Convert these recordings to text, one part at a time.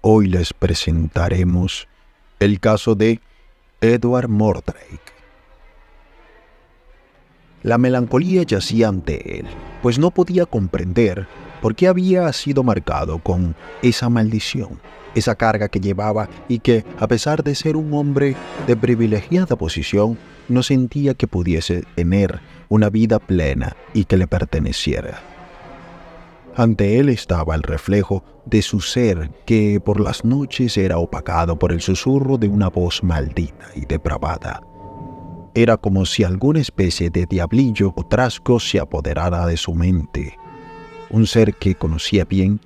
Hoy les presentaremos el caso de Edward Mordrake. La melancolía yacía ante él, pues no podía comprender por qué había sido marcado con esa maldición, esa carga que llevaba y que, a pesar de ser un hombre de privilegiada posición, no sentía que pudiese tener una vida plena y que le perteneciera. Ante él estaba el reflejo de su ser que por las noches era opacado por el susurro de una voz maldita y depravada. Era como si alguna especie de diablillo o trasgo se apoderara de su mente. Un ser que conocía bien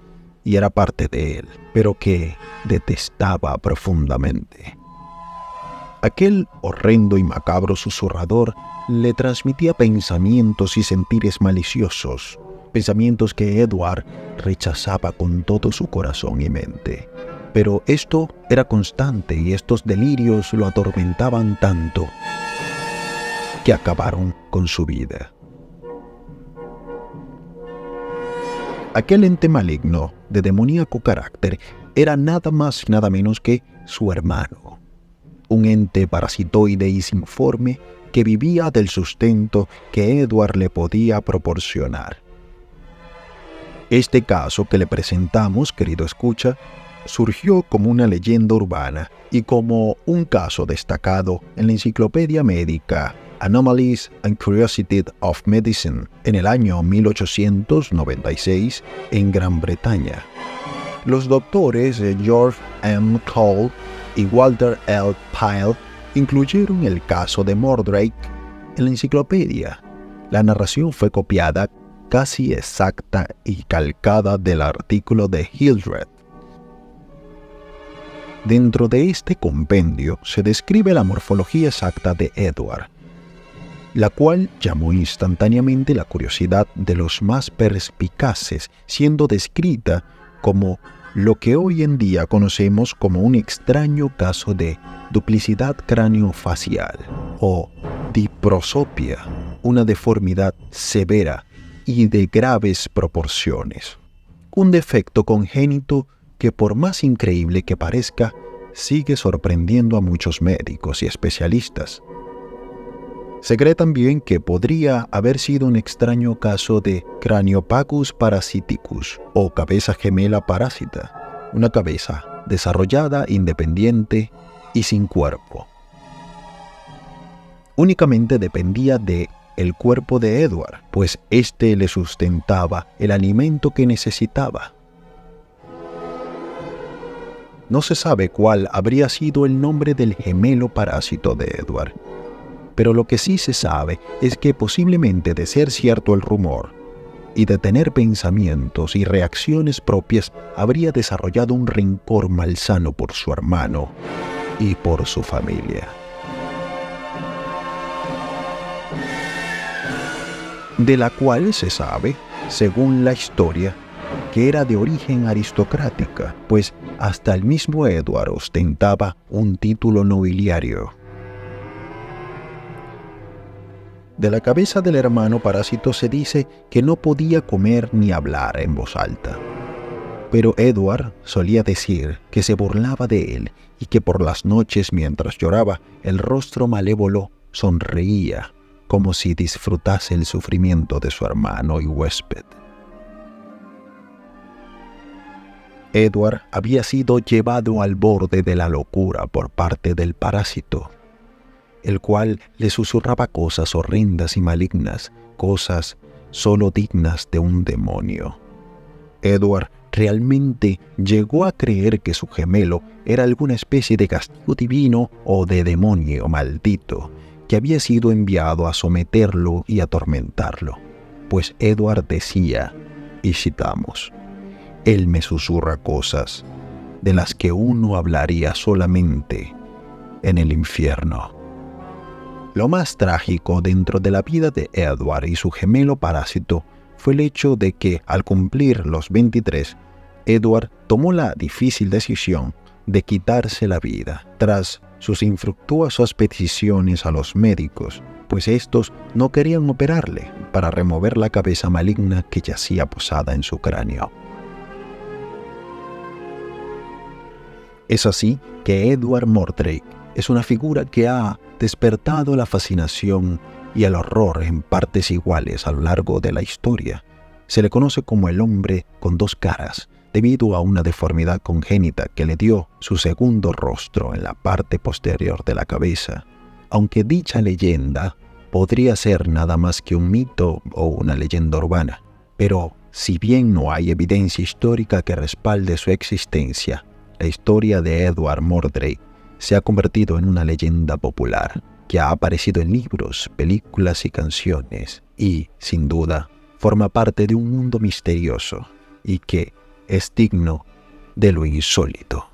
y era parte de él, pero que detestaba profundamente. Aquel horrendo y macabro susurrador le transmitía pensamientos y sentires maliciosos, pensamientos que Edward rechazaba con todo su corazón y mente. Pero esto era constante y estos delirios lo atormentaban tanto que acabaron con su vida. Aquel ente maligno de demoníaco carácter era nada más y nada menos que su hermano, un ente parasitoide y sinforme que vivía del sustento que Edward le podía proporcionar. Este caso que le presentamos, querido escucha, surgió como una leyenda urbana y como un caso destacado en la enciclopedia médica Anomalies and Curiosities of Medicine en el año 1896 en Gran Bretaña. Los doctores George M. Cole y Walter L. Pyle incluyeron el caso de Mordrake en la enciclopedia. La narración fue copiada casi exacta y calcada del artículo de Hildreth. Dentro de este compendio se describe la morfología exacta de Edward, la cual llamó instantáneamente la curiosidad de los más perspicaces, siendo descrita como lo que hoy en día conocemos como un extraño caso de duplicidad craneofacial o diprosopia, una deformidad severa y de graves proporciones. Un defecto congénito que, por más increíble que parezca, sigue sorprendiendo a muchos médicos y especialistas. Se cree también que podría haber sido un extraño caso de Craniopagus parasiticus o cabeza gemela parásita, una cabeza desarrollada, independiente y sin cuerpo. Únicamente dependía de el cuerpo de Edward, pues éste le sustentaba el alimento que necesitaba. No se sabe cuál habría sido el nombre del gemelo parásito de Edward, pero lo que sí se sabe es que posiblemente, de ser cierto el rumor y de tener pensamientos y reacciones propias, habría desarrollado un rencor malsano por su hermano y por su familia. De la cual se sabe, según la historia, que era de origen aristocrática, pues hasta el mismo Edward ostentaba un título nobiliario. De la cabeza del hermano parásito se dice que no podía comer ni hablar en voz alta. Pero Edward solía decir que se burlaba de él y que por las noches, mientras lloraba, el rostro malévolo sonreía, como si disfrutase el sufrimiento de su hermano y huésped. Edward había sido llevado al borde de la locura por parte del parásito, el cual le susurraba cosas horrendas y malignas, cosas solo dignas de un demonio. Edward realmente llegó a creer que su gemelo era alguna especie de castigo divino o de demonio maldito que había sido enviado a someterlo y atormentarlo, pues Edward decía, y citamos: «Él me susurra cosas de las que uno hablaría solamente en el infierno». Lo más trágico dentro de la vida de Edward y su gemelo parásito fue el hecho de que, al cumplir los 23, Edward tomó la difícil decisión de quitarse la vida, tras sus infructuosas peticiones a los médicos, pues estos no querían operarle para remover la cabeza maligna que yacía posada en su cráneo. Es así que Edward Mordrake es una figura que ha despertado la fascinación y el horror en partes iguales a lo largo de la historia. Se le conoce como el hombre con dos caras, debido a una deformidad congénita que le dio su segundo rostro en la parte posterior de la cabeza. Aunque dicha leyenda podría ser nada más que un mito o una leyenda urbana, pero si bien no hay evidencia histórica que respalde su existencia, la historia de Edward Mordrake se ha convertido en una leyenda popular que ha aparecido en libros, películas y canciones y, sin duda, forma parte de un mundo misterioso y que es digno de lo insólito.